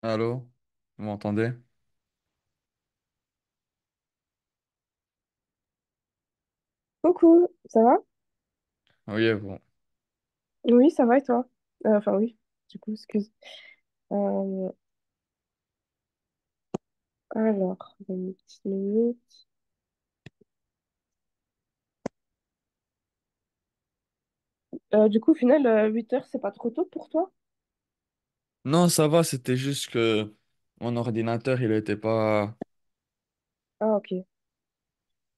Allô? Vous m'entendez? Coucou, ça va? Oui, bon. Oui, ça va et toi? Enfin oui, du coup, excuse. Euh, alors, donne une petite minute. Du coup, au final, 8 heures, c'est pas trop tôt pour toi? Non, ça va, c'était juste que mon ordinateur, il était pas... Ah, ok.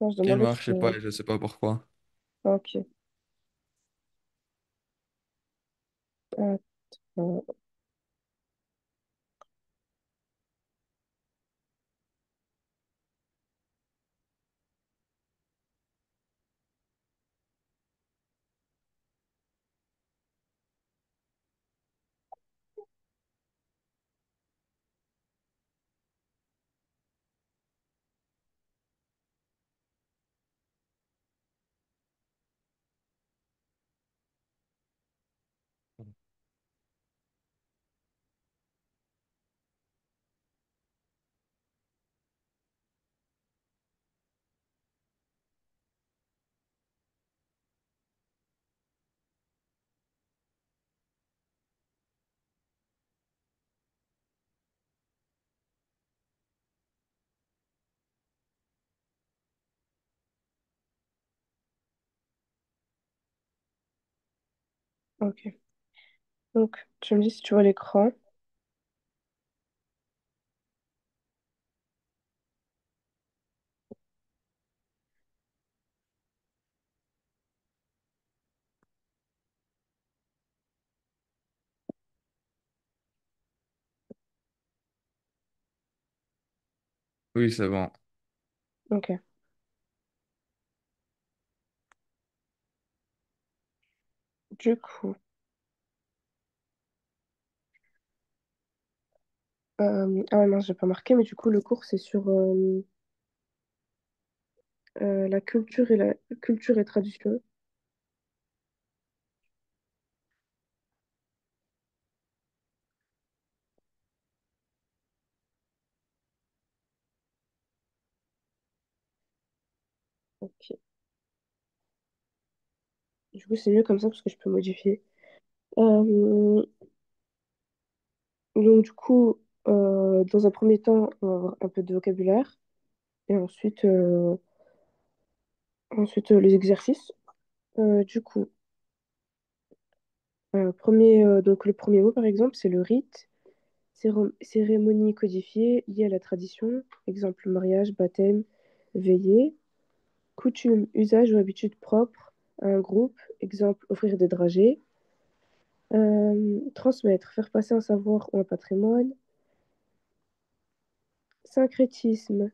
Non, je Il demandais parce que... marchait pas et je sais pas pourquoi. Ah, ok. Euh, euh, ok. Donc, tu me dis si tu vois l'écran. Oui, c'est bon. Ok. Du coup, ah ouais, non, j'ai pas marqué, mais du coup, le cours, c'est sur la culture et tradition. Ok. Du coup, c'est mieux comme ça parce que je peux modifier. Euh, Donc, du coup, dans un premier temps, on va avoir un peu de vocabulaire et ensuite les exercices. Du coup, donc le premier mot, par exemple, c'est le rite, cérémonie codifiée liée à la tradition, exemple mariage, baptême, veillée, coutume, usage ou habitude propre à un groupe, exemple offrir des dragées, transmettre, faire passer un savoir ou un patrimoine, syncrétisme,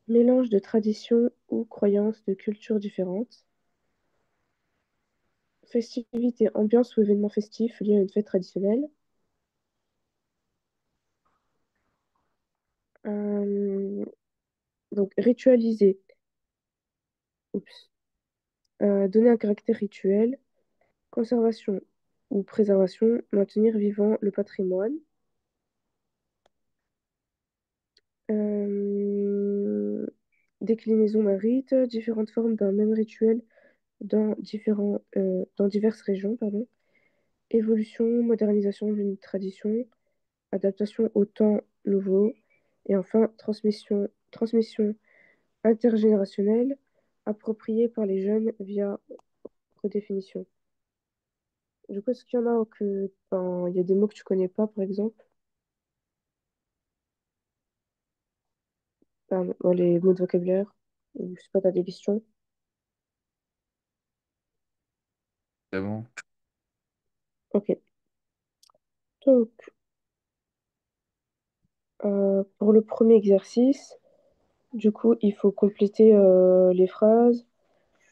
mélange de traditions ou croyances de cultures différentes. Festivité, ambiance ou événement festif lié à une fête traditionnelle. Euh, donc, ritualiser, oups, donner un caractère rituel. Conservation ou préservation, maintenir vivant le patrimoine. Euh, Déclinaison d'un rite, différentes formes d'un même rituel dans diverses régions, pardon. Évolution, modernisation d'une tradition, adaptation au temps nouveau. Et enfin, transmission intergénérationnelle, appropriée par les jeunes via redéfinition. Du coup, est-ce qu'il y en a il y a des mots que tu connais pas, par exemple? Dans les mots de vocabulaire? Ou je sais pas, t'as des questions? C'est bon. Ok. Donc, pour le premier exercice, du coup, il faut compléter les phrases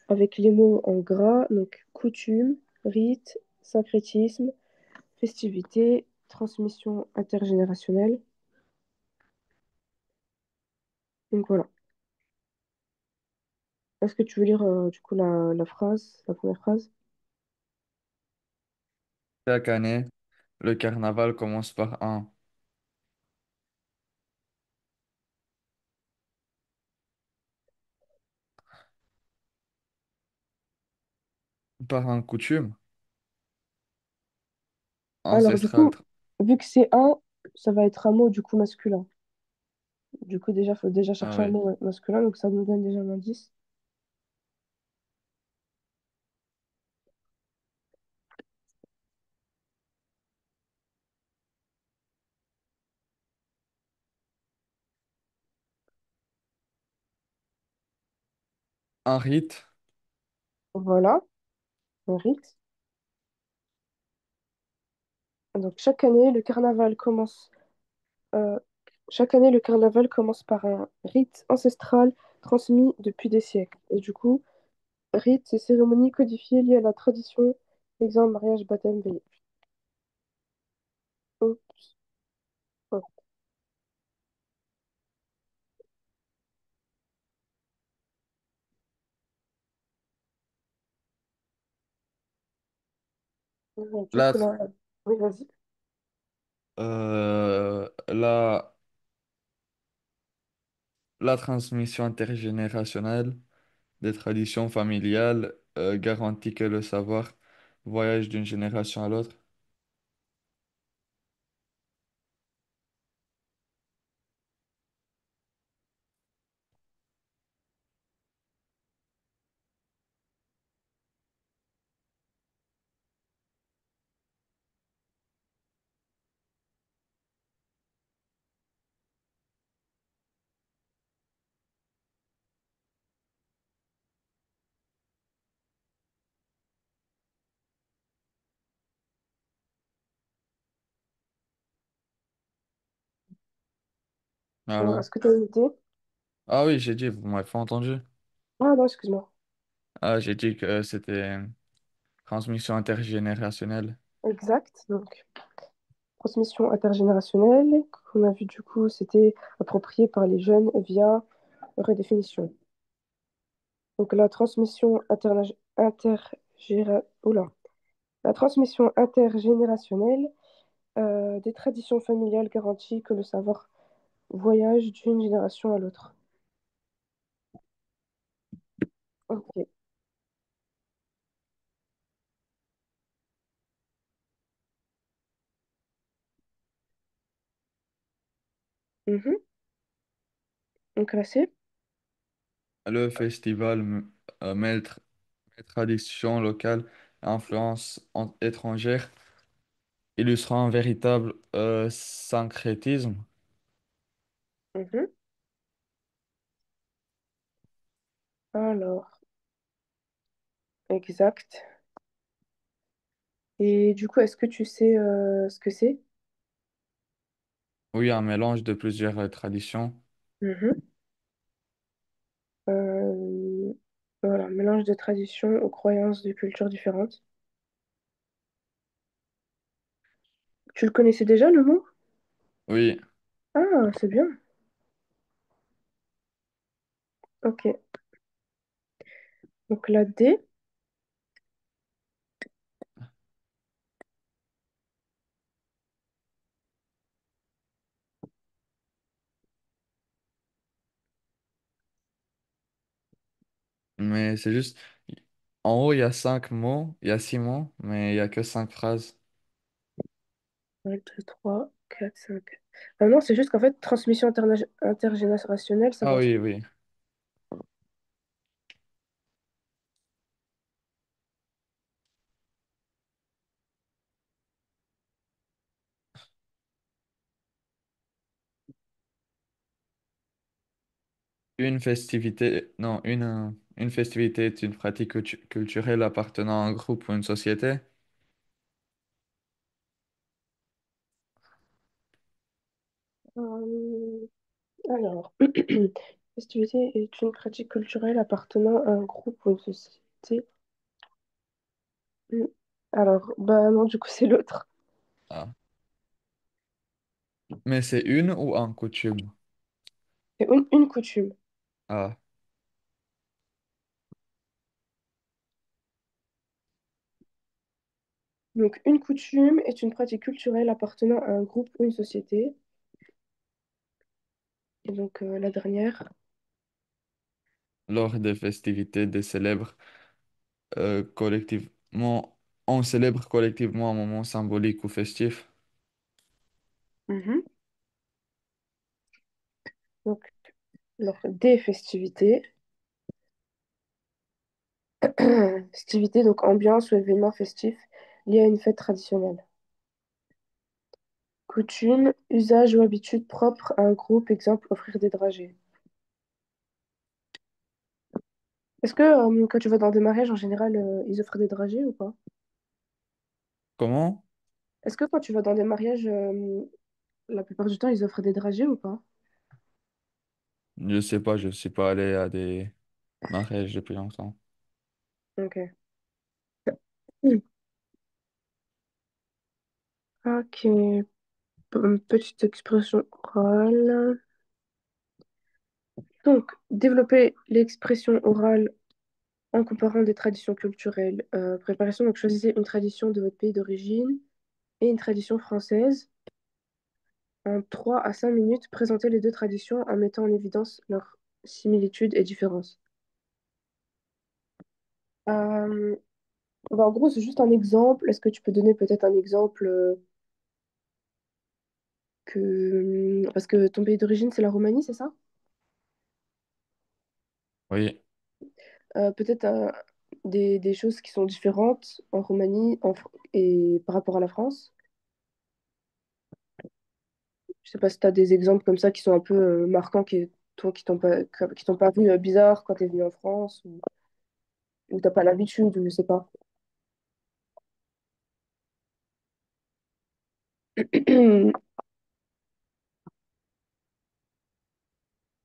avec les mots en gras, donc coutume, rite, syncrétisme, festivité, transmission intergénérationnelle. Donc voilà. Est-ce que tu veux lire du coup la première phrase? Chaque année, le carnaval commence par un. Par un coutume Alors, du ancestral. coup, vu que c'est un, ça va être un mot du coup masculin. Du coup, déjà, faut déjà Ah chercher un oui. mot masculin, donc ça nous donne déjà un indice. Un rite. Voilà, un rite. Donc, euh, chaque année, le carnaval commence par un rite ancestral transmis depuis des siècles. Et du coup, rite, c'est cérémonie codifiée liée à la tradition, exemple mariage, baptême, veillée. Oups, hop. Du La, coup, tr- là, oui, vas-y. la, la transmission intergénérationnelle des traditions familiales garantit que le savoir voyage d'une génération à l'autre. Alors, Alors, est-ce que tu as une idée? ah oui, j'ai dit, vous m'avez pas entendu. Ah non, excuse-moi. Ah, j'ai dit que c'était transmission intergénérationnelle. Exact. Donc, transmission intergénérationnelle, qu'on a vu du coup, c'était approprié par les jeunes via redéfinition. Donc, oula. La transmission intergénérationnelle des traditions familiales garantit que le savoir voyage d'une génération à l'autre. Ok. Mhm. Donc là, c'est. Le festival mêle traditions locales et influences étrangères, illustrant un véritable syncrétisme. Mhm. Alors, exact. Et du coup, est-ce que tu sais ce que c'est? Oui, un mélange de plusieurs traditions. Mhm. Euh, voilà, mélange de traditions aux croyances de cultures différentes. Tu le connaissais déjà, le mot? Oui, Ah, c'est bien. Ok. Donc la D. mais c'est juste, en haut, il y a 5 mots, il y a 6 mots, mais il y a que 5 phrases. 1, 2, 3, 4, 5. Ah non, c'est juste qu'en fait, transmission intergénérationnelle, ça Ah va. oui, oui. Une festivité, non, une festivité est une pratique culturelle appartenant à un groupe ou une société. Alors, festivité est une pratique culturelle appartenant à un groupe ou une société. Hmm. Alors, bah non, du coup, c'est l'autre. Ah. Mais c'est une ou un coutume? C'est une coutume. Ah. Donc, une coutume est une pratique culturelle appartenant à un groupe ou une société. Et donc, la dernière. Lors des festivités, des célèbres collectifs. on célèbre collectivement un moment symbolique ou festif. Mhm. Donc, lors des festivités. Festivités, donc ambiance ou événement festif lié à une fête traditionnelle. Coutume, usage ou habitude propre à un groupe, exemple, offrir des dragées. Est-ce que quand tu vas dans des mariages, en général, ils offrent des dragées ou pas? Comment? Est-ce que quand tu vas dans des mariages, la plupart du temps, ils offrent des dragées ou pas? Je sais pas, je suis pas allé à des mariages depuis longtemps. Ok. Hmm. Ok. Une petite expression orale. Donc, développer l'expression orale en comparant des traditions culturelles. Préparation, donc choisissez une tradition de votre pays d'origine et une tradition française. En 3 à 5 minutes, présentez les deux traditions en mettant en évidence leurs similitudes et différences. Euh, en gros, c'est juste un exemple. Est-ce que tu peux donner peut-être un exemple Parce que ton pays d'origine, c'est la Roumanie, c'est ça? Oui, Peut-être des choses qui sont différentes en Roumanie et par rapport à la France. Je sais pas si tu as des exemples comme ça qui sont un peu marquants, toi, qui t'ont pas vu bizarre quand tu es venu en France, ou t'as pas l'habitude, ou je sais pas.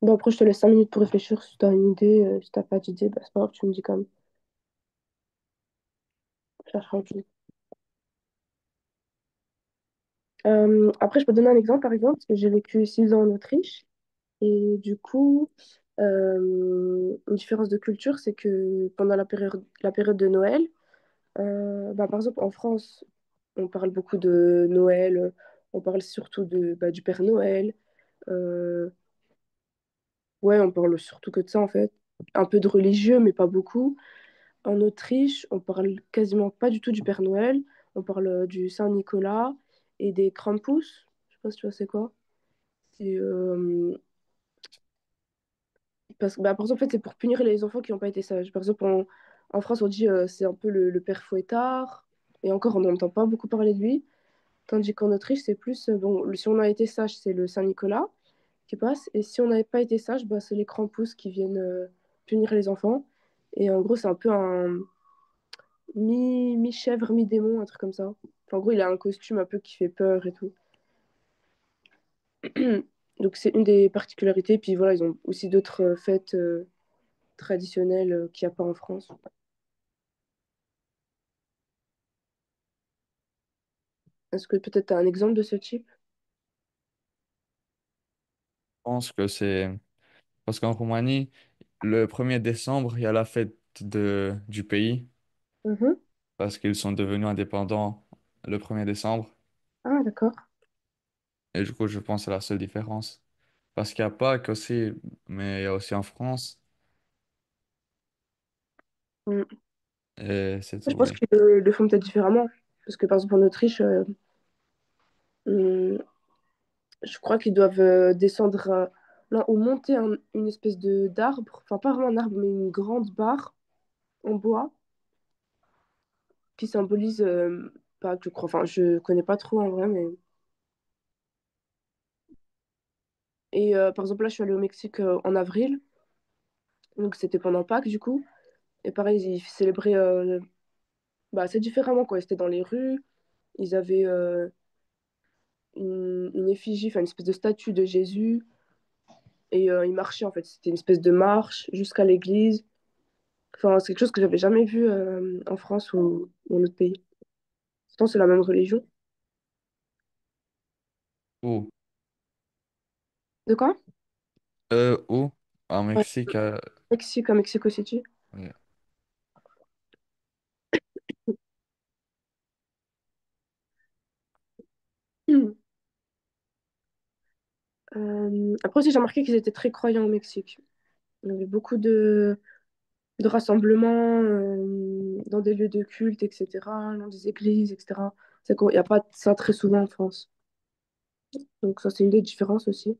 Bon, après, je te laisse 5 minutes pour réfléchir si tu as une idée. Si t'as pas d'idée, bah, c'est pas grave, tu me dis quand même. Je chercherai autre chose. Après, je peux te donner un exemple, par exemple, parce que j'ai vécu 6 ans en Autriche. Et du coup, une différence de culture, c'est que pendant la période de Noël, bah, par exemple, en France, on parle beaucoup de Noël, on parle surtout du Père Noël. Euh, ouais, on parle surtout que de ça, en fait. Un peu de religieux, mais pas beaucoup. En Autriche, on parle quasiment pas du tout du Père Noël. On parle du Saint-Nicolas et des Krampus. Je sais pas si tu vois c'est quoi. C'est, parce que, bah, par exemple, en fait, c'est pour punir les enfants qui n'ont pas été sages. Par exemple, en France, on dit c'est un peu le père fouettard. Et encore, on n'entend pas beaucoup parler de lui. Tandis qu'en Autriche, c'est plus, bon, si on a été sage, c'est le Saint-Nicolas qui passe. Et si on n'avait pas été sage, bah, c'est les Krampus qui viennent punir les enfants. Et en gros, c'est un peu un mi-chèvre, mi-démon, un truc comme ça. Enfin, en gros, il a un costume un peu qui fait peur et tout. Donc, c'est une des particularités. Puis voilà, ils ont aussi d'autres fêtes traditionnelles qu'il n'y a pas en France. Est-ce que peut-être tu as un exemple de ce type? je pense que c'est parce qu'en Roumanie, le 1er décembre, il y a la fête du pays Mhm. parce qu'ils sont devenus indépendants le 1er décembre. Ah, d'accord. Et du coup, je pense que c'est la seule différence. Parce qu'il y a Pâques aussi, mais il y a aussi en France. Mm. Et c'est Je tout, pense oui. qu'ils le font peut-être différemment. Parce que par exemple, en Autriche, mm, je crois qu'ils doivent descendre non, ou monter une espèce de d'arbre. Enfin, pas vraiment un arbre, mais une grande barre en bois qui symbolise, pas que je crois, enfin, je connais pas trop en vrai, mais. Et par exemple, là, je suis allée au Mexique en avril, donc c'était pendant Pâques du coup. Et pareil, ils célébraient bah, assez différemment, quoi. Ils étaient dans les rues, ils avaient une effigie, enfin une espèce de statue de Jésus, et ils marchaient en fait. C'était une espèce de marche jusqu'à l'église. Enfin, c'est quelque chose que j'avais jamais vu en France ou dans notre pays. Pourtant, c'est la même religion. Où? De quoi? Où? Au Ouais, Mexique. Mexique, à Mexico City. Oui. Après aussi, j'ai remarqué qu'ils étaient très croyants au Mexique. Il y avait beaucoup de de rassemblement dans des lieux de culte, etc., dans des églises, etc. Il n'y a pas ça très souvent en France. Donc ça, c'est une des différences aussi.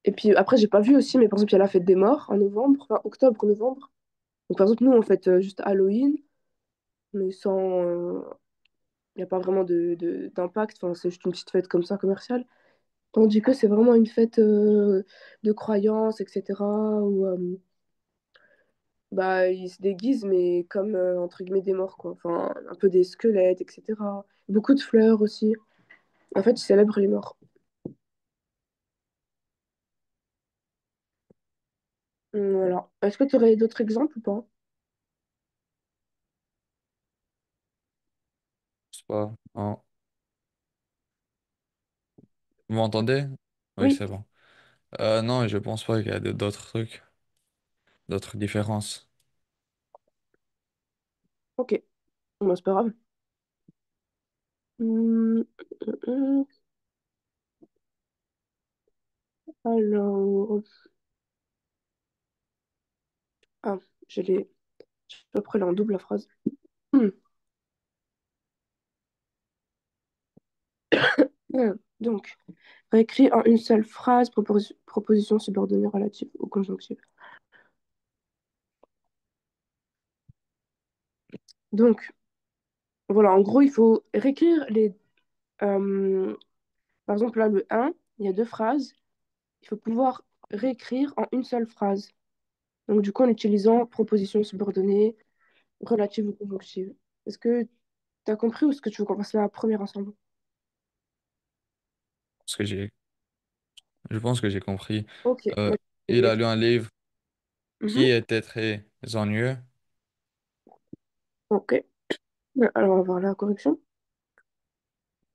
Et puis après, j'ai pas vu aussi, mais par exemple, il y a la fête des morts en novembre, enfin octobre, novembre. Donc par exemple, nous, on fête juste Halloween, mais sans... Il n'y a pas vraiment d'impact, enfin, c'est juste une petite fête comme ça, commerciale. Tandis que c'est vraiment une fête de croyance, etc., où bah, ils se déguisent, mais comme, entre guillemets, des morts, quoi. Enfin, un peu des squelettes, etc. Beaucoup de fleurs aussi. En fait, ils célèbrent les morts. Voilà. Est-ce que tu aurais d'autres exemples ou pas? Je sais pas. Vous m'entendez? Oui, Oui, c'est bon. Non, je pense pas qu'il y a d'autres trucs, d'autres différences. ok. Bon, bah, c'est pas grave. Hum, hum. Alors... Ah, je l'ai... Je suis à peu près là en double, la phrase. Hum. Donc, réécrit en une seule phrase, proposition subordonnée relative au conjonctif. Donc, voilà, en gros, il faut réécrire les... par exemple, là, le un il y a deux phrases. Il faut pouvoir réécrire en une seule phrase. Donc, du coup, en utilisant proposition subordonnée relative ou conjonctive. Est-ce que tu as compris ou est-ce que tu veux qu'on fasse la première ensemble? Parce que je pense que j'ai compris. Ok, Euh, moi, il a lu un livre qui Mhm. était très ennuyeux. Ok, alors on va voir la correction.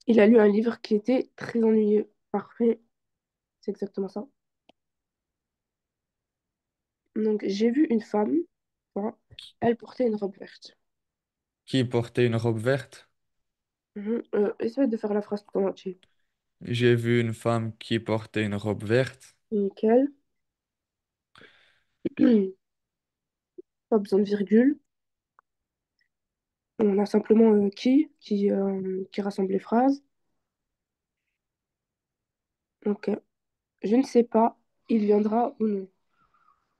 Il a lu un livre qui était très ennuyeux. Parfait, c'est exactement ça. Donc, j'ai vu une femme, voilà, elle portait une robe verte. Qui portait une robe verte? Essaie de faire la phrase tout en entier. J'ai vu une femme qui portait une robe verte. Nickel. Pas besoin de virgule. On a simplement qui rassemble les phrases. Ok. Je ne sais pas, il viendra ou non.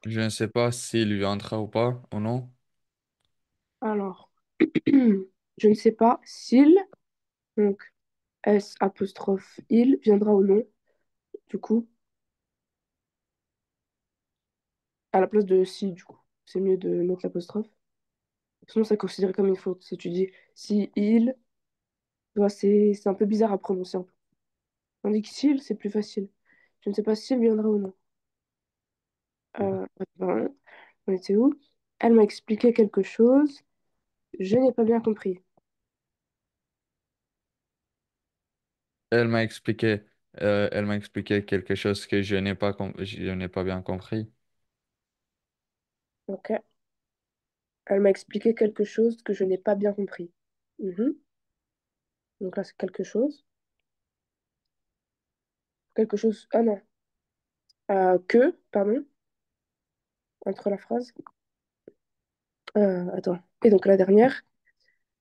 Je ne sais pas s'il lui entra ou pas, ou non. Alors, je ne sais pas s'il, donc S apostrophe il, viendra ou non. Du coup, à la place de si, du coup, c'est mieux de mettre l'apostrophe. Sinon, c'est considéré comme une faute. Si tu dis si il, tu vois, c'est un peu bizarre à prononcer un peu. Tandis que s'il, c'est plus facile. Je ne sais pas s'il viendra ou non. Ben, on était où? Elle m'a expliqué quelque chose. Je n'ai pas bien compris. Elle m'a expliqué quelque chose que je n'ai pas bien compris. Ok. Elle m'a expliqué quelque chose que je n'ai pas bien compris. Mhm. Donc là, c'est quelque chose. Quelque chose. Ah non. Pardon, entre la phrase. Attends. Et donc la dernière.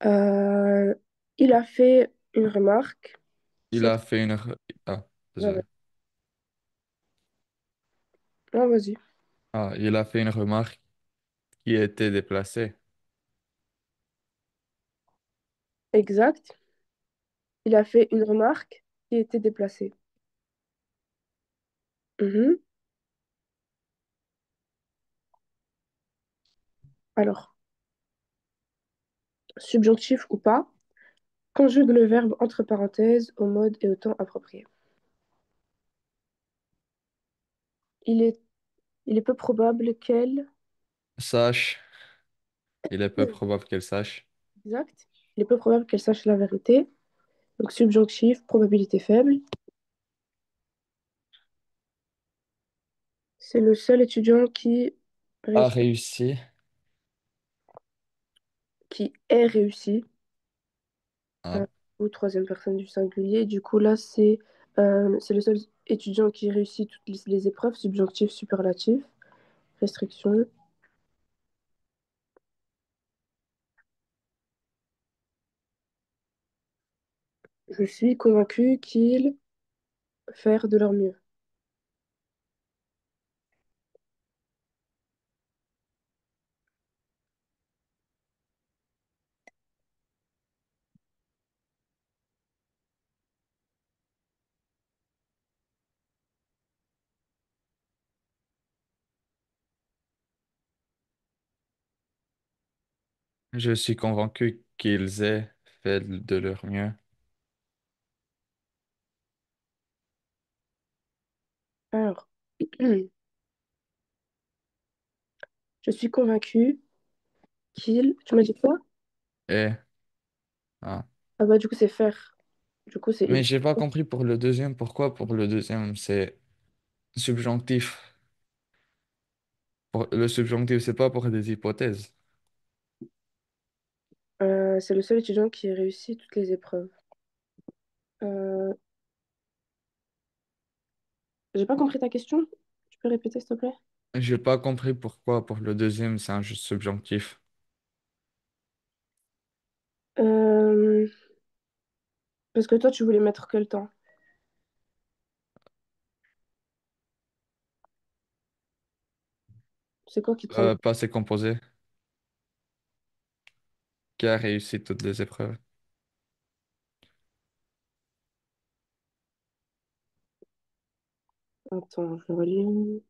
Euh, il a fait une remarque. Il Cette... a fait Ah, Ouais, désolé. ouais. Ah, vas-y. Ah, il a fait une remarque qui était déplacée. Exact. Il a fait une remarque qui était déplacée. Mhm. Alors, subjonctif ou pas, conjugue le verbe entre parenthèses au mode et au temps approprié. Il est, il est peu probable qu'elle... Sache, il est peu probable qu'elle sache. Exact. Il est peu probable qu'elle sache la vérité. Donc, subjonctif, probabilité faible. C'est le seul étudiant A réussit, réussi. qui est réussi, euh, Ah, ou troisième personne du singulier. Du coup, là, c'est le seul. étudiant qui réussit toutes les épreuves, subjonctif, superlatif, restriction. Je suis convaincu qu'ils faire de leur mieux. Je suis convaincu qu'ils aient fait de leur mieux. Alors, je suis convaincu qu'ils... Tu m'as dit quoi? Et, ah. Ah bah du coup c'est faire. Du coup c'est Mais ils. j'ai pas compris pour le deuxième. Pourquoi pour le deuxième, c'est subjonctif. Le subjonctif, c'est pas pour des hypothèses. C'est le seul étudiant qui a réussi toutes les épreuves. Euh, j'ai pas compris ta question. Tu peux répéter s'il te plaît? J'ai pas compris pourquoi pour le deuxième, c'est un juste subjonctif. Euh, parce que toi tu voulais mettre quel temps? C'est quoi qui te semble? Passé composé, qui a réussi toutes les épreuves. Attends, je relis.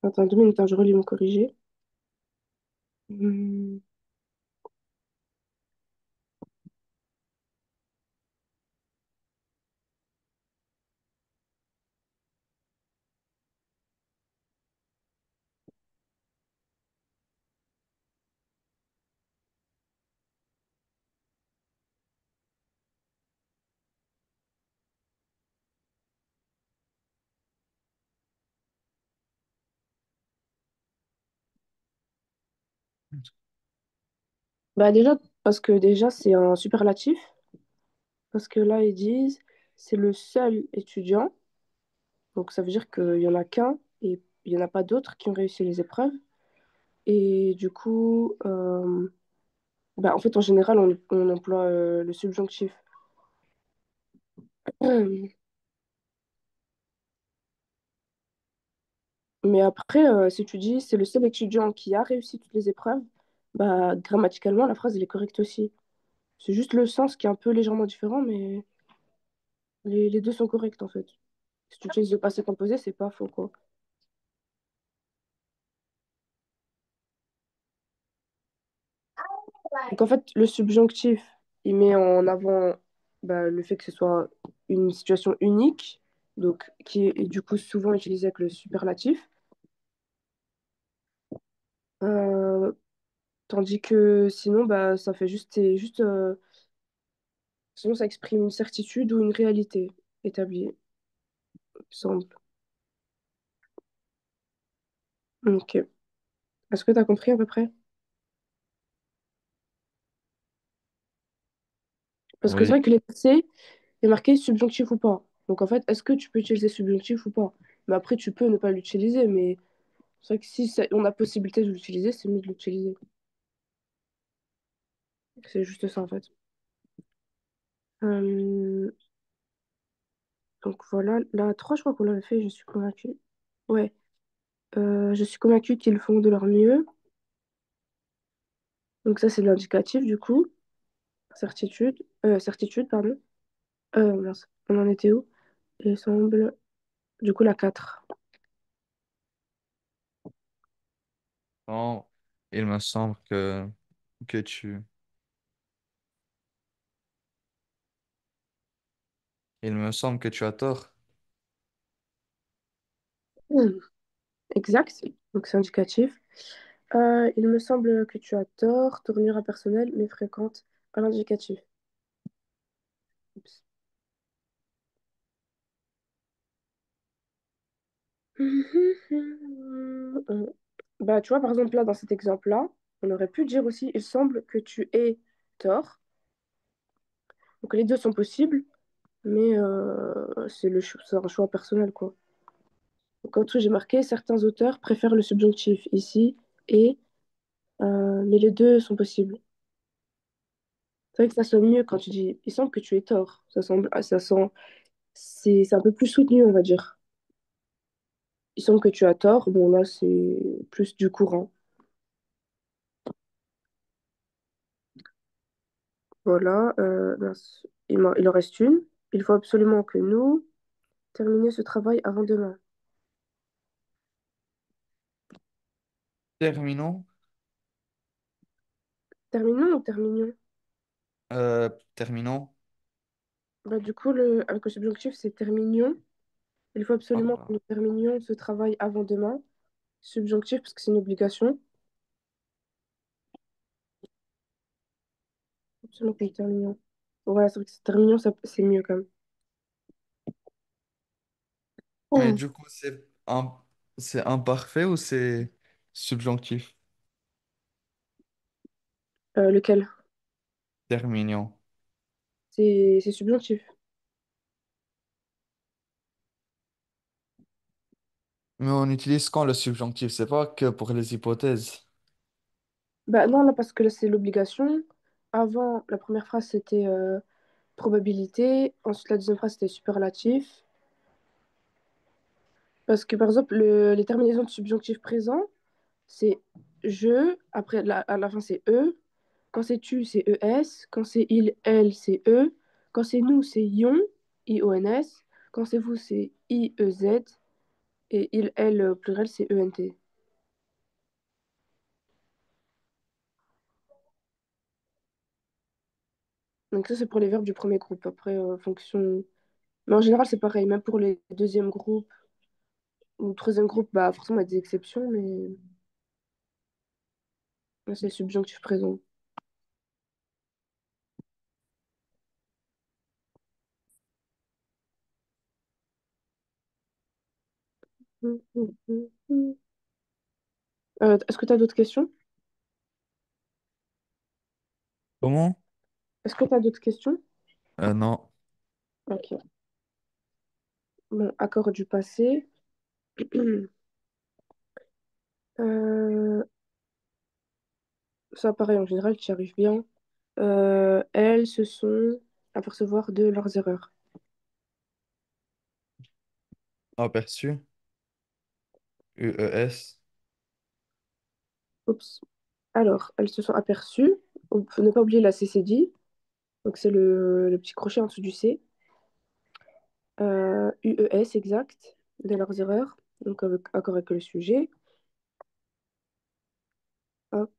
Attends 2 minutes, hein, je relis mon corrigé. Hmm. Bah déjà, parce que déjà c'est un superlatif. Parce que là ils disent c'est le seul étudiant. Donc ça veut dire qu'il y en a qu'un et il n'y en a pas d'autres qui ont réussi les épreuves. Et du coup, bah, en fait, en général, on emploie le subjonctif. Mais après, si tu dis c'est le seul étudiant qui a réussi toutes les épreuves, bah, grammaticalement, la phrase elle est correcte aussi. C'est juste le sens qui est un peu légèrement différent, mais les deux sont corrects en fait. Si tu utilises le passé composé, c'est pas faux quoi. Donc en fait, le subjonctif, il met en avant bah, le fait que ce soit une situation unique, donc qui est du coup souvent utilisé avec le superlatif. Euh, Tandis que sinon, bah, ça fait juste, sinon ça exprime une certitude ou une réalité établie, il me semble. Ok. Est-ce que tu as compris à peu près? Parce que c'est Oui. vrai que les essais, il est marqué subjonctif ou pas. Donc en fait, est-ce que tu peux utiliser subjonctif ou pas? Mais après, tu peux ne pas l'utiliser, mais c'est vrai que si on a possibilité de l'utiliser, c'est mieux de l'utiliser. C'est juste ça en fait. Euh, donc voilà, la 3 je crois qu'on l'avait fait, je suis convaincue. Ouais, je suis convaincue qu'ils font de leur mieux. Donc ça, c'est l'indicatif du coup. Certitude, pardon. Mince, on en était où? Il semble. Du coup, la 4. Bon, il me semble que tu, il me semble que tu as tort. Exact. Donc c'est indicatif. Il me semble que tu as tort. Tournure impersonnelle, mais fréquente à l'indicatif. Oups. Bah, tu vois, par exemple, là, dans cet exemple-là, on aurait pu dire aussi, il semble que tu aies tort. Donc, les deux sont possibles, mais c'est un choix personnel, quoi. Donc, en dessous, j'ai marqué, certains auteurs préfèrent le subjonctif ici, et, mais les deux sont possibles. C'est vrai que ça sonne mieux quand tu dis, il semble que tu aies tort. Ça semble, ça sent, c'est un peu plus soutenu, on va dire. Il semble que tu as tort. Bon, là, c'est plus du courant. Voilà. Mince. Il en reste une. Il faut absolument que nous terminions ce travail avant demain. Terminons. Terminons ou terminions? Terminons. Bah, du coup, avec le subjonctif, c'est terminions. Il faut absolument que Ah, nous terminions ce travail avant demain. Subjonctif, parce que c'est une obligation. Absolument que nous terminions. Ouais, c'est vrai que terminions, c'est mieux quand même. mais Oh. du coup, c'est imparfait ou c'est subjonctif? Lequel? Terminons. C'est subjonctif. Mais on utilise quand le subjonctif? C'est pas que pour les hypothèses. Bah non, là, parce que là, c'est l'obligation. Avant, la première phrase, c'était probabilité. Ensuite, la deuxième phrase, c'était superlatif. Parce que, par exemple, les terminaisons de subjonctif présent, c'est je. Après, à la fin, c'est e. Quand c'est tu, c'est es. Quand c'est il, elle, c'est e. Quand c'est nous, c'est ion, I-O-N-S. Quand c'est vous, c'est I-E-Z. Et il, elle, pluriel, c'est E-N-T. Donc ça, c'est pour les verbes du premier groupe. Après, fonction... Mais en général, c'est pareil. Même pour les deuxièmes groupes ou le troisième groupe, bah, forcément, il y a des exceptions, mais là, c'est le subjonctif présent. Est-ce que tu as d'autres questions? Comment? Est-ce que tu as d'autres questions? Non. Ok. Bon, accord du passé. Euh, Ça, pareil, en général, tu y arrives bien. Elles se sont apercevoir de leurs erreurs. Aperçu. UES. Oups. Alors, elles se sont aperçues. Faut ne pas oublier la CCD. Donc, c'est le petit crochet en dessous du C. UES, exact. De leurs erreurs. Donc, avec, accord avec le sujet. Hop.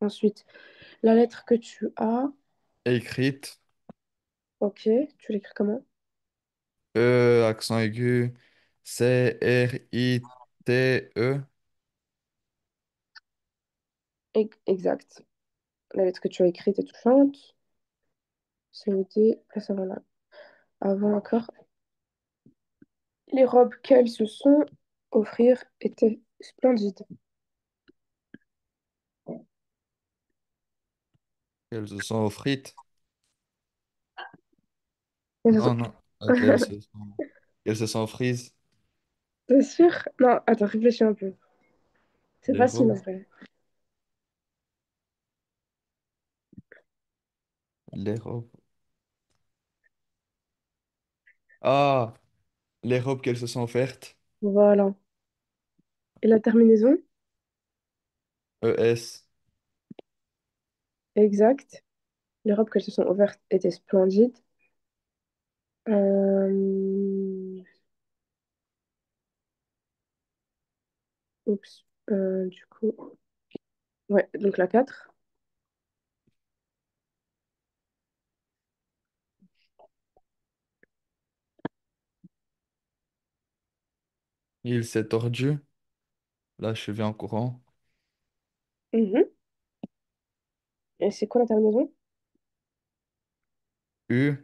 Ensuite, la lettre que tu as. Écrite. Ok. Tu l'écris comment? Accent aigu. CRITE. Exact. La lettre que tu as écrite est touchante. C'est noté. Place avant là. Avant accord. Les robes qu'elles se sont offrir étaient splendides. Elles se sont offertes. Elles se Non, sont- non. Elles se sont frises. T'es sûr? Non, attends, réfléchis un peu. C'est Les facile en robes. vrai. Les robes. Ah, les robes qu'elles se sont offertes. Voilà. Et la terminaison? ES. Exact. Les robes qu'elles se sont offertes étaient splendides. Euh, Oups. Du coup, ouais, donc la 4. Il s'est tordu. La cheville en courant. Mhm. Et c'est quoi la terminaison? U.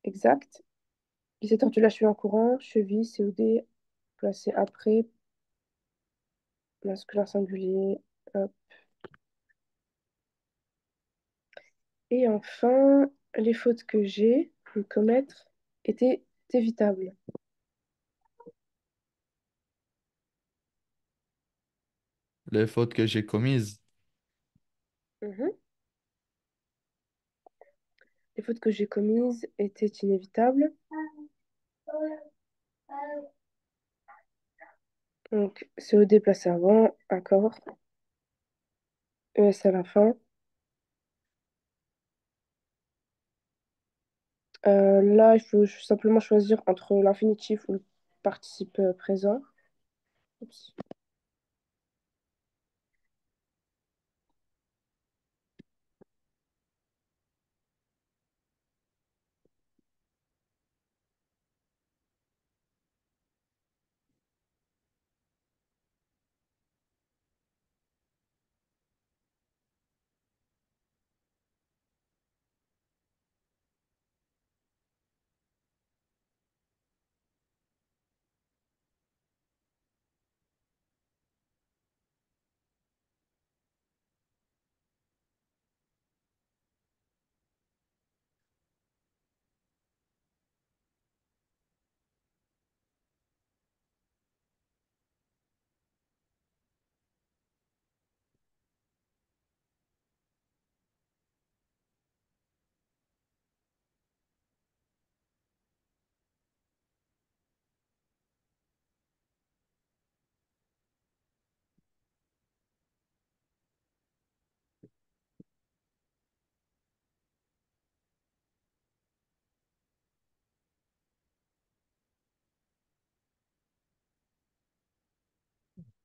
Exact. Il s'est tordu la cheville en courant, cheville, COD, placé après, masculin singulier. Hop. Et enfin, les fautes que j'ai pu commettre étaient évitables. Les fautes que j'ai commises, Mhm. Les fautes que j'ai commises étaient inévitables. Donc, COD placé avant, accord, ES à la fin. Là, il faut simplement choisir entre l'infinitif ou le participe présent. Oups.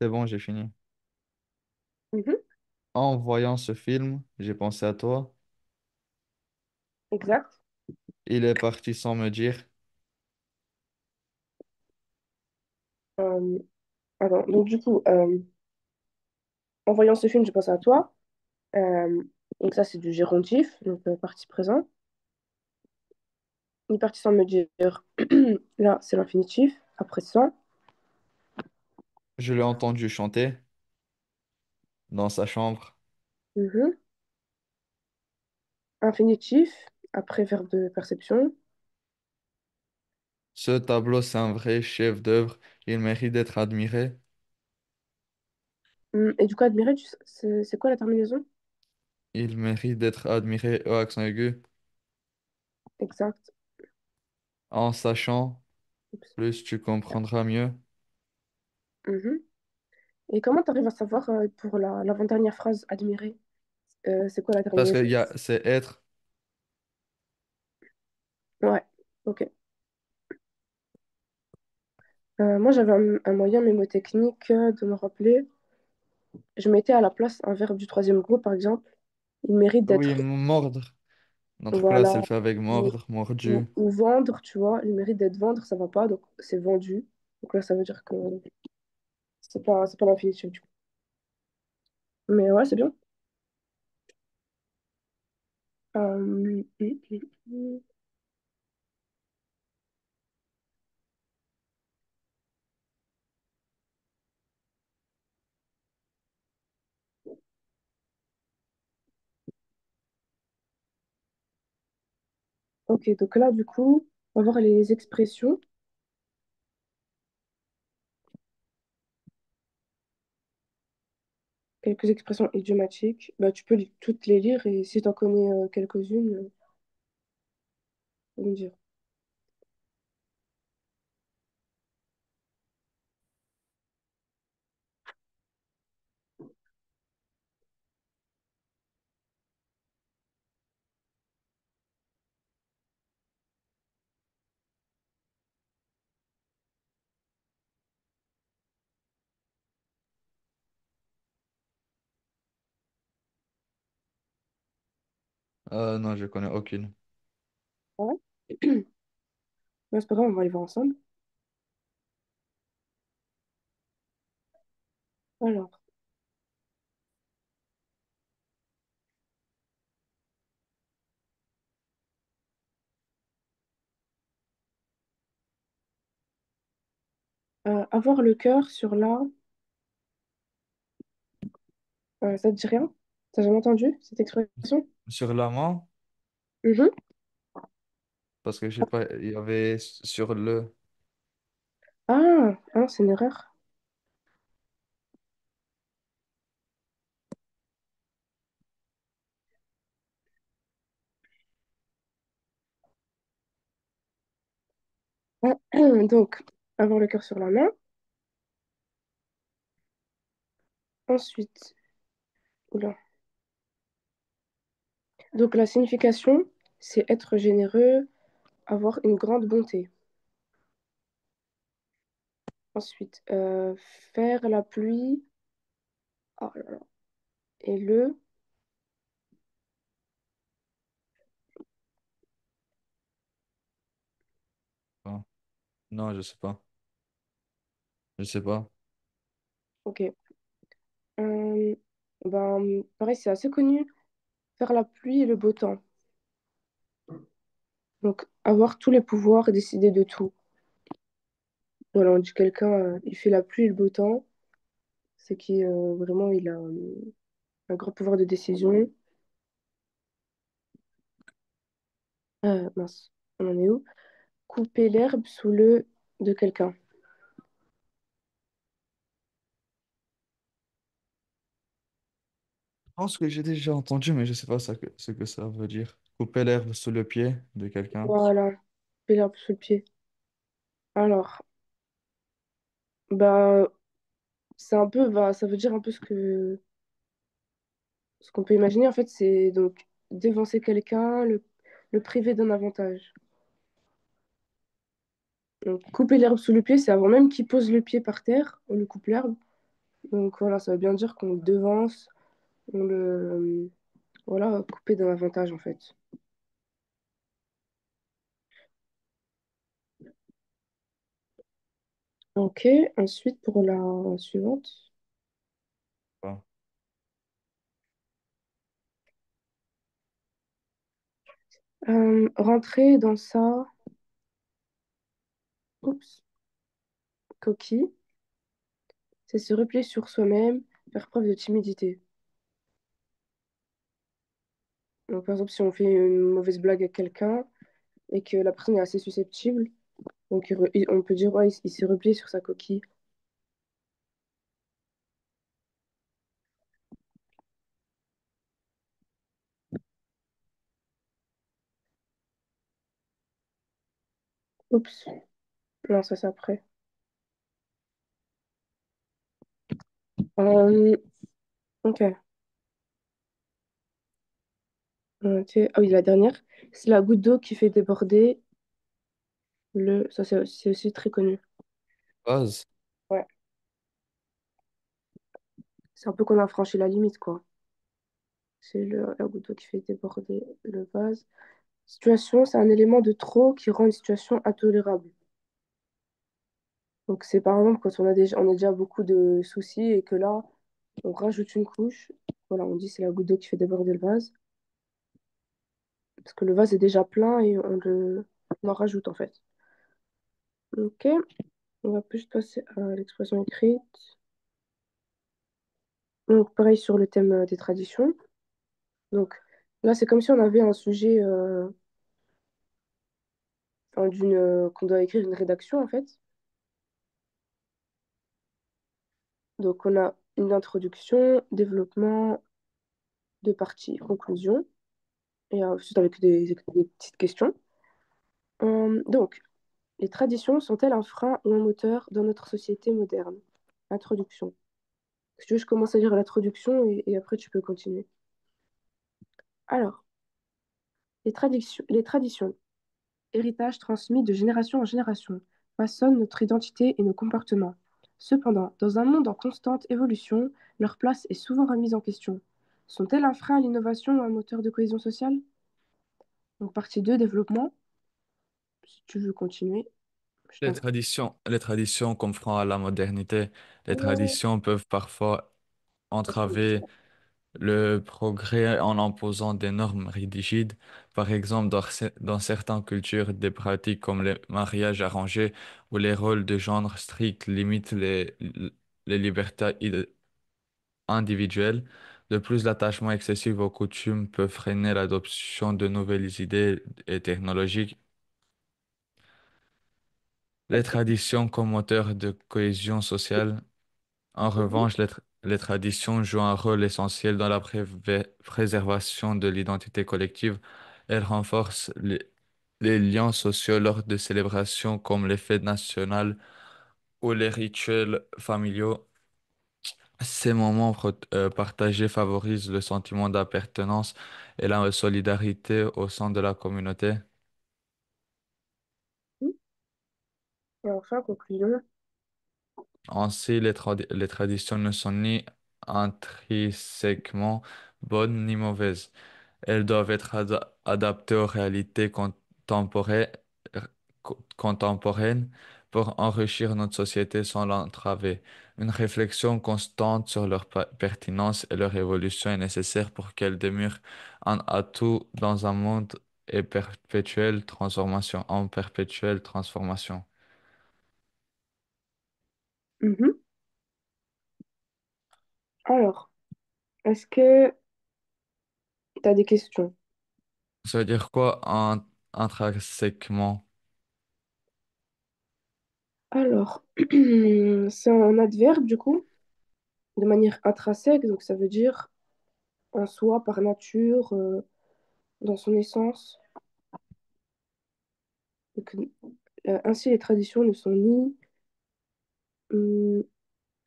c'est bon, j'ai fini. Mhm. En voyant ce film, j'ai pensé à toi. Exact. Il est parti sans me dire. Euh, Attends, donc du coup, en voyant ce film, je pense à toi. Euh, donc ça, c'est du gérondif, donc partie présent. Il est parti sans me dire. Là, c'est l'infinitif. Après ça. Je l'ai entendu chanter dans sa chambre. Mhm. Infinitif. Après verbe de perception. Ce tableau, c'est un vrai chef-d'œuvre. Il mérite d'être admiré. Et du coup, admirer, c'est quoi la terminaison? Il mérite d'être admiré au accent aigu. Exact. En sachant, Oups. plus tu comprendras mieux. Mhm. Et comment tu arrives à savoir pour l'avant-dernière phrase, admirer, c'est quoi la Parce que terminaison? c'est être. Ouais, ok. Moi, j'avais un moyen mémotechnique de me rappeler. Je mettais à la place un verbe du troisième groupe, par exemple. Il mérite Oui, d'être, mordre. Notre classe, elle voilà, fait avec ou, mordre, mordu. ou vendre, tu vois. Il mérite d'être vendre, ça va pas, donc c'est vendu. Donc là, ça veut dire que c'est pas l'infinitif, du coup. Mais ouais, c'est bien. Mm. Ok, donc là, du coup, on va voir les expressions, quelques expressions idiomatiques. Bah, tu peux toutes les lire et si tu en connais quelques-unes, faut me dire. Non, je connais aucune. Ouais. Ouais, c'est pas grave, on va les voir ensemble. Alors, Avoir le cœur sur la... ça te dit rien? T'as jamais entendu cette expression? Sur l'amant, Mhm. parce que je sais pas, il y avait sur le. Ah, c'est une erreur. Donc, avoir le cœur sur la main. Ensuite, oula. Donc, la signification, c'est être généreux, avoir une grande bonté. Ensuite, faire la pluie. Oh là là. Et le... Ah, non, je sais pas. Je sais pas. Ok. Pareil, c'est assez connu. Faire la pluie et le beau temps. Donc, avoir tous les pouvoirs et décider de tout. Voilà, on dit quelqu'un, il fait la pluie et le beau temps. C'est qu'il vraiment, il a un grand pouvoir de décision. Mince, on en est où? Couper l'herbe sous le de quelqu'un. Je pense que j'ai déjà entendu, mais je sais pas ce que ça veut dire. Couper l'herbe sous le pied de quelqu'un. Voilà, couper l'herbe sous le pied. Alors, bah, ça veut dire un peu ce qu'on peut imaginer. En fait, c'est donc dévancer quelqu'un, le priver d'un avantage. Donc, couper l'herbe sous le pied, c'est avant même qu'il pose le pied par terre, on lui coupe l'herbe. Donc voilà, ça veut bien dire qu'on le devance, on le, voilà, couper d'un avantage en fait. Ok, ensuite pour la suivante. Ah. Rentrer dans sa oups, coquille, c'est se replier sur soi-même, faire preuve de timidité. Donc, par exemple, si on fait une mauvaise blague à quelqu'un et que la personne est assez susceptible, donc on peut dire ouais, il s'est replié sur sa coquille. Oups, non, ça c'est après. Euh, ok. Ok. Ah oui, la dernière. C'est la goutte d'eau qui fait déborder le. Ça, c'est aussi très connu. Vase. Ouais. C'est un peu qu'on a franchi la limite, quoi. C'est la goutte d'eau qui fait déborder le vase. Situation, c'est un élément de trop qui rend une situation intolérable. Donc, c'est par exemple quand on a déjà beaucoup de soucis et que là, on rajoute une couche. Voilà, on dit c'est la goutte d'eau qui fait déborder le vase. Parce que le vase est déjà plein et on en rajoute en fait. Ok, on va plus passer à l'expression écrite. Donc, pareil sur le thème des traditions. Donc, là, c'est comme si on avait un sujet enfin, qu'on doit écrire une rédaction en fait. Donc, on a une introduction, développement, deux parties, conclusion, et ensuite avec des petites questions. Donc, les traditions sont-elles un frein ou un moteur dans notre société moderne? Introduction. Si tu veux, je commence à lire l'introduction et après tu peux continuer. Alors, les traditions, héritage transmis de génération en génération, façonnent notre identité et nos comportements. Cependant, dans un monde en constante évolution, leur place est souvent remise en question. Sont-elles un frein à l'innovation ou un moteur de cohésion sociale? Donc, partie 2 développement. Si tu veux continuer, je t'en... Les traditions comme frein à la modernité, les Ouais, traditions peuvent parfois ça, c'est entraver ça. Le progrès en imposant des normes rigides, par exemple dans certaines cultures, des pratiques comme le mariage arrangé ou les rôles de genre stricts limitent les libertés individuelles. De plus, l'attachement excessif aux coutumes peut freiner l'adoption de nouvelles idées et technologies. Les traditions comme moteur de cohésion sociale. En Mhm. revanche, les traditions jouent un rôle essentiel dans la préservation de l'identité collective. Elles renforcent les liens sociaux lors de célébrations comme les fêtes nationales ou les rituels familiaux. Ces moments partagés favorisent le sentiment d'appartenance et la solidarité au sein de la communauté. Et enfin, conclusion. Ainsi, les traditions ne sont ni intrinsèquement bonnes ni mauvaises. Elles doivent être adaptées aux réalités contemporaines pour enrichir notre société sans l'entraver. Une réflexion constante sur leur pertinence et leur évolution est nécessaire pour qu'elles demeurent un atout dans un monde en perpétuelle transformation. Mhm. Alors, est-ce que tu as des questions? Ça veut dire quoi intrinsèquement? Alors, c'est un adverbe du coup, de manière intrinsèque, donc ça veut dire en soi, par nature, dans son essence. Donc, ainsi, les traditions ne sont ni hum,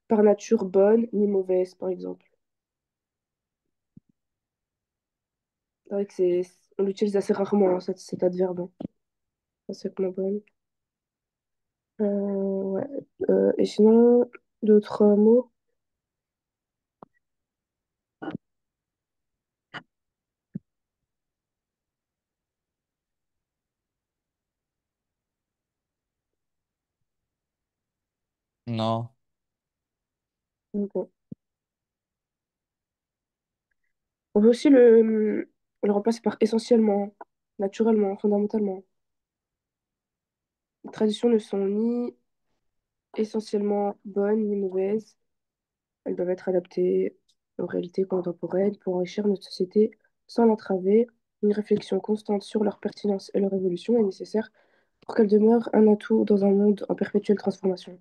par nature bonnes ni mauvaises, par exemple. C'est vrai que on l'utilise assez rarement, hein, cet adverbe, hein. Intrinsèquement bonne. Ouais. Et sinon, d'autres mots? Non. Ok. On peut aussi le remplacer par essentiellement, naturellement, fondamentalement. Les traditions ne sont ni essentiellement bonnes ni mauvaises. Elles doivent être adaptées aux réalités contemporaines pour enrichir notre société sans l'entraver. Une réflexion constante sur leur pertinence et leur évolution est nécessaire pour qu'elles demeurent un atout dans un monde en perpétuelle transformation.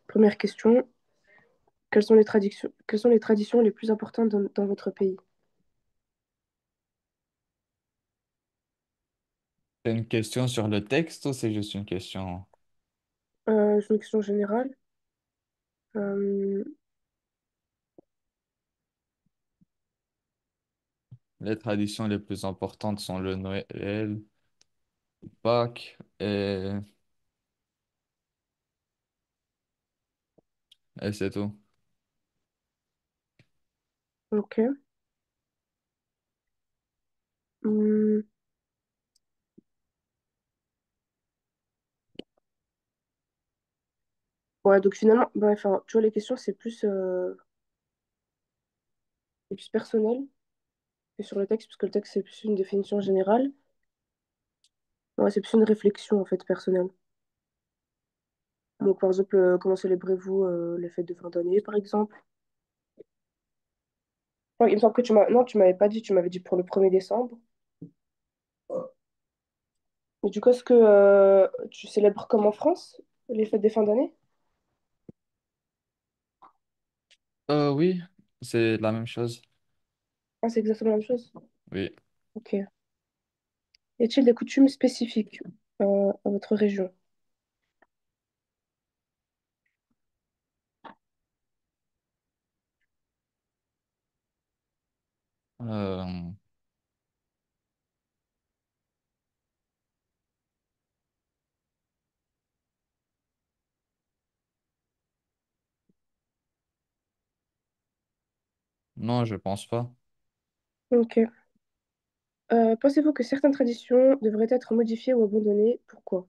Première question, quelles sont les traditions les plus importantes dans votre pays? C'est une question sur le texte ou c'est juste une question? C'est une question générale. Euh, Les traditions les plus importantes sont le Noël, Pâques et c'est tout. ok. Hum, ouais, donc finalement, bah, enfin, tu vois, les questions, c'est plus personnel que sur le texte, parce que le texte, c'est plus une définition générale. Ouais, c'est plus une réflexion, en fait, personnelle. Donc, par exemple, comment célébrez-vous les fêtes de fin d'année, par exemple? Ouais, il me semble que Non, tu m'avais pas dit, tu m'avais dit pour le 1er décembre. Mais du coup, est-ce que tu célèbres comme en France, les fêtes des fins d'année? Oui, c'est la même chose. Ah, c'est exactement la même chose. Oui. Ok. Y a-t-il des coutumes spécifiques à votre région? Euh, non, je pense pas. Ok. Pensez-vous que certaines traditions devraient être modifiées ou abandonnées? Pourquoi?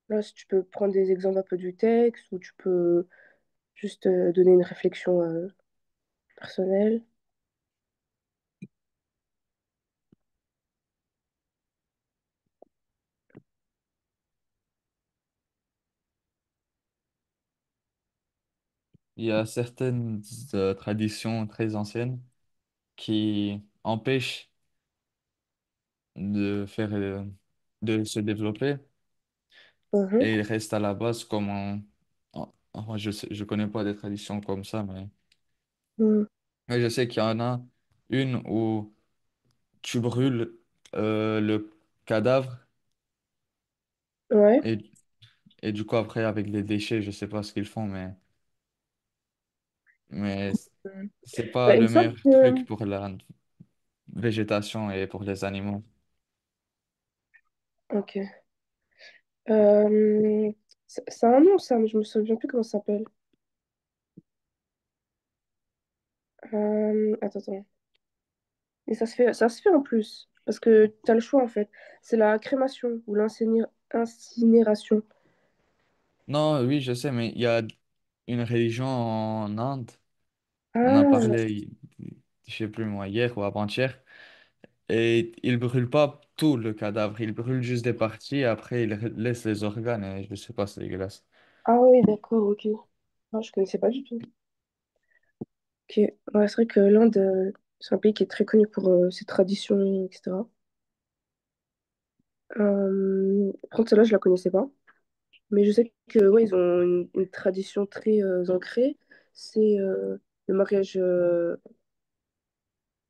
Là, si tu peux prendre des exemples un peu du texte ou tu peux juste donner une réflexion personnelle. Il y a certaines traditions très anciennes qui empêchent de faire, de se développer Mhm. et ils restent à la base comme enfin, je connais pas des traditions comme ça, Mhm. mais je sais qu'il y en a une où tu brûles le cadavre Ouais. et, et du coup après avec les déchets, je sais pas ce qu'ils font, mais Mhm. c'est pas Bah, il me le semble meilleur que... truc pour la végétation et pour les animaux. Ok. Euh, c'est un nom, ça, mais je me souviens plus comment ça s'appelle. Attends. Et ça se fait en plus, parce que tu as le choix en fait. C'est la crémation ou l'incinération. Non, oui, je sais, mais il y a une religion en Inde. On a Ah, parlé, je sais plus moi, hier ou avant-hier. Et ils brûlent pas tout le cadavre. Ils brûlent juste des parties. Et après, ils laissent les organes. Et je sais pas, c'est dégueulasse. ah oui, d'accord, ok. Non, je connaissais pas du tout. Ok. Ouais, c'est vrai que l'Inde, c'est un pays qui est très connu pour ses traditions, etc. Par contre, celle-là, je la connaissais pas. Mais je sais que ouais, ils ont une tradition très ancrée. C'est le mariage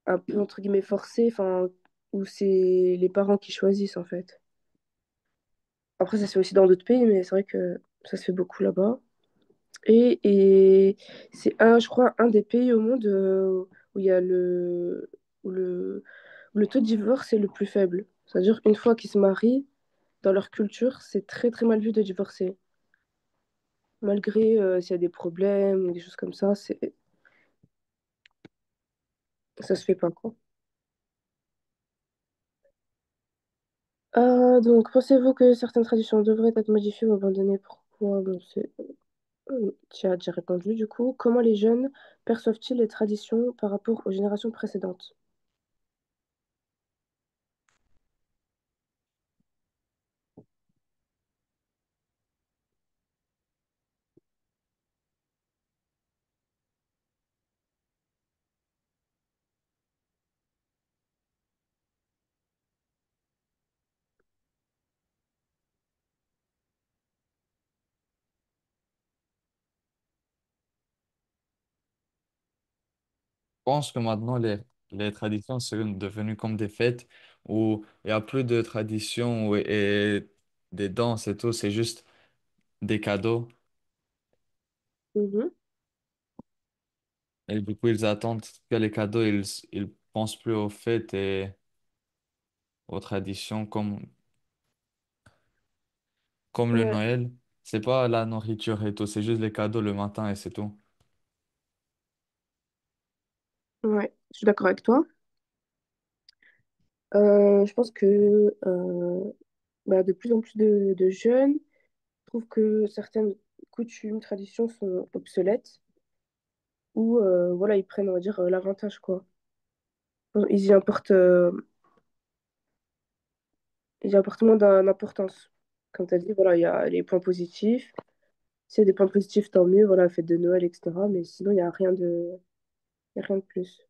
un peu entre guillemets forcé, enfin, où c'est les parents qui choisissent en fait. Après, ça se fait aussi dans d'autres pays, mais c'est vrai que ça se fait beaucoup là-bas. Et c'est un, je crois, un des pays au monde où il y a où où le taux de divorce est le plus faible. C'est-à-dire, une fois qu'ils se marient, dans leur culture, c'est très très mal vu de divorcer. Malgré s'il y a des problèmes ou des choses comme ça se fait pas, quoi. Donc, pensez-vous que certaines traditions devraient être modifiées ou abandonnées? Pourquoi? Bon, tu as déjà répondu, du coup. Comment les jeunes perçoivent-ils les traditions par rapport aux générations précédentes? Je pense que maintenant, les traditions sont devenues comme des fêtes où il y a plus de traditions et des danses et tout. C'est juste des cadeaux. Mhm. Et du coup, ils attendent que les cadeaux. Ils pensent plus aux fêtes et aux traditions comme le Ouais, Noël. C'est pas la nourriture et tout. C'est juste les cadeaux le matin et c'est tout. ouais, je suis d'accord avec toi. Je pense que bah, de plus en plus de jeunes trouvent que certaines coutumes, traditions sont obsolètes ou voilà, ils prennent, on va dire, l'avantage, quoi. Ils y apportent, ils y apportent moins d'importance. Comme tu as dit, voilà, il y a les points positifs. S'il y a des points positifs, tant mieux, voilà, fête de Noël, etc. Mais sinon, il y a rien de plus.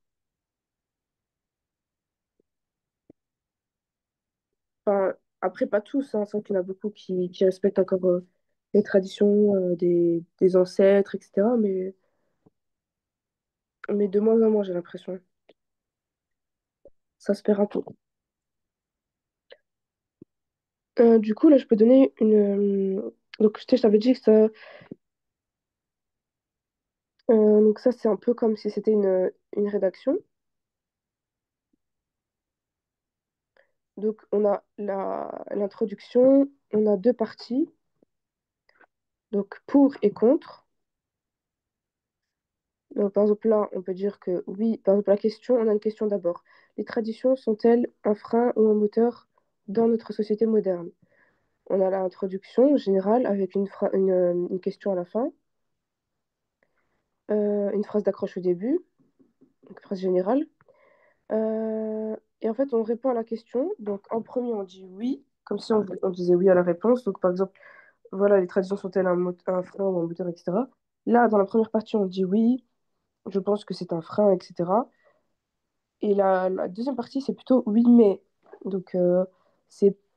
Enfin, après, pas tous, hein, c'est vrai qu'il y en a beaucoup qui respectent encore les traditions des ancêtres, etc. Mais de moins en moins, j'ai l'impression. Ça se perd un peu. Du coup, là, je peux donner une. Donc, je t'avais dit que ça. Donc, ça, c'est un peu comme si c'était une rédaction. Donc, on a l'introduction, on a deux parties, donc pour et contre. Donc, par exemple, là, on peut dire que oui, par exemple, la question, on a une question d'abord. Les traditions sont-elles un frein ou un moteur dans notre société moderne? On a l'introduction générale avec une question à la fin, une phrase d'accroche au début, donc phrase générale. Et en fait, on répond à la question. Donc, en premier, on dit oui, comme si on disait oui à la réponse. Donc, par exemple, voilà, les traditions sont-elles un frein ou un moteur, etc. Là, dans la première partie, on dit oui, je pense que c'est un frein, etc. Et la deuxième partie, c'est plutôt oui, mais. Donc,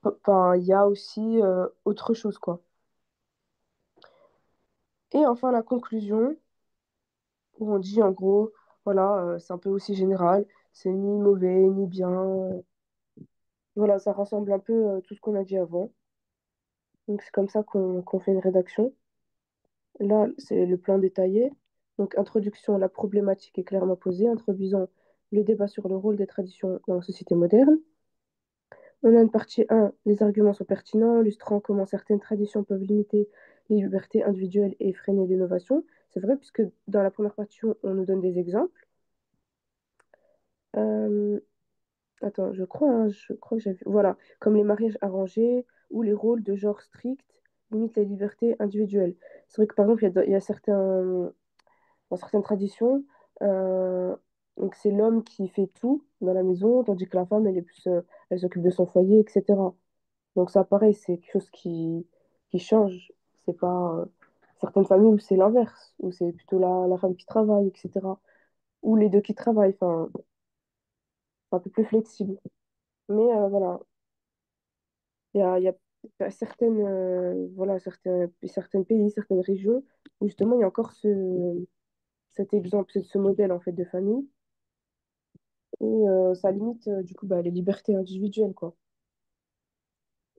enfin, il y a aussi autre chose, quoi. Et enfin, la conclusion, où on dit en gros, voilà, c'est un peu aussi général, c'est ni mauvais, ni bien. Voilà, ça rassemble un peu tout ce qu'on a dit avant. Donc, c'est comme ça qu'on fait une rédaction. Là, c'est le plan détaillé. Donc, introduction, la problématique est clairement posée, introduisant le débat sur le rôle des traditions dans la société moderne. On a une partie 1, les arguments sont pertinents, illustrant comment certaines traditions peuvent limiter les libertés individuelles et freiner l'innovation. C'est vrai, puisque dans la première partie, on nous donne des exemples. Euh, Attends, je crois que j'ai vu. Voilà, comme les mariages arrangés ou les rôles de genre strict limitent les libertés individuelles. C'est vrai que par exemple, il y a dans certaines traditions, euh, donc c'est l'homme qui fait tout dans la maison, tandis que la femme, elle s'occupe de son foyer, etc. Donc ça, pareil, c'est quelque chose qui change. C'est pas certaines familles où c'est l'inverse, où c'est plutôt la femme qui travaille, etc. Ou les deux qui travaillent, enfin, c'est un peu plus flexible. Mais voilà, il y a certaines, voilà, certains pays, certaines régions où justement il y a encore cet exemple, ce modèle en fait de famille. Et ça limite du coup bah, les libertés individuelles, quoi.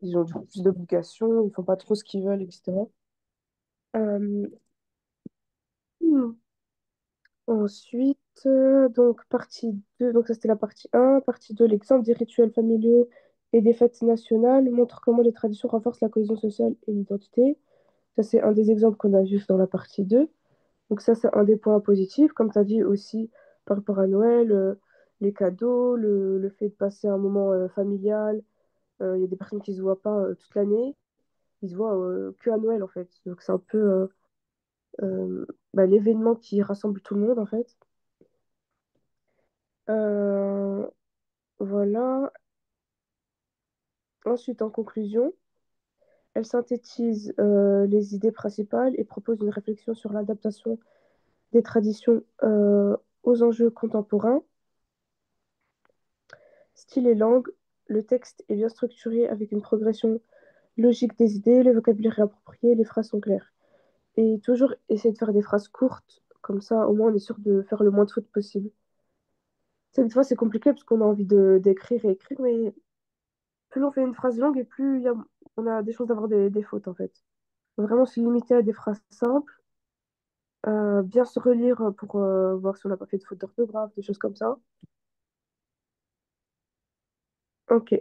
Ils ont du coup plus d'obligations, ils font pas trop ce qu'ils veulent, etc. Euh, hmm. Ensuite, donc partie 2 donc ça c'était la partie un. Partie 2 l'exemple des rituels familiaux et des fêtes nationales montre comment les traditions renforcent la cohésion sociale et l'identité. Ça c'est un des exemples qu'on a vu dans la partie 2. Donc ça c'est un des points positifs, comme tu as dit aussi par rapport à Noël, les cadeaux, le fait de passer un moment familial. Il y a des personnes qui se voient pas toute l'année, ils se voient que à Noël en fait. Donc c'est un peu bah, l'événement qui rassemble tout le monde en fait. Euh, voilà. Ensuite, en conclusion, elle synthétise les idées principales et propose une réflexion sur l'adaptation des traditions aux enjeux contemporains. Style et langue, le texte est bien structuré avec une progression logique des idées, le vocabulaire est approprié, les phrases sont claires. Et toujours essayer de faire des phrases courtes, comme ça au moins on est sûr de faire le moins de fautes possible. Cette fois c'est compliqué parce qu'on a envie d'écrire et écrire, mais plus on fait une phrase longue et on a des chances d'avoir des fautes en fait. Faut vraiment se limiter à des phrases simples, bien se relire pour voir si on n'a pas fait de faute d'orthographe, des choses comme ça. Ok,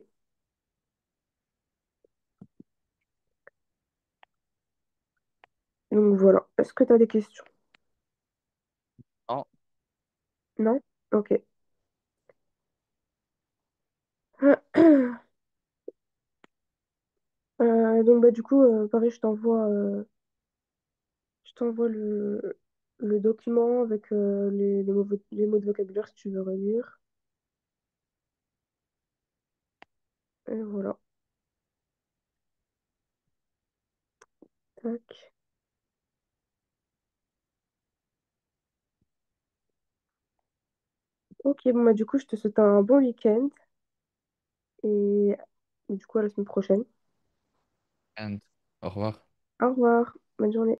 donc voilà. Est-ce que tu as des questions? Non. Non? Ok. Donc bah, du coup, pareil, je t'envoie le document avec les mots de vocabulaire si tu veux relire. Et voilà. Tac. Ok, bon bah du coup, je te souhaite un bon week-end et du coup à la semaine prochaine. And au revoir. Au revoir. Bonne journée.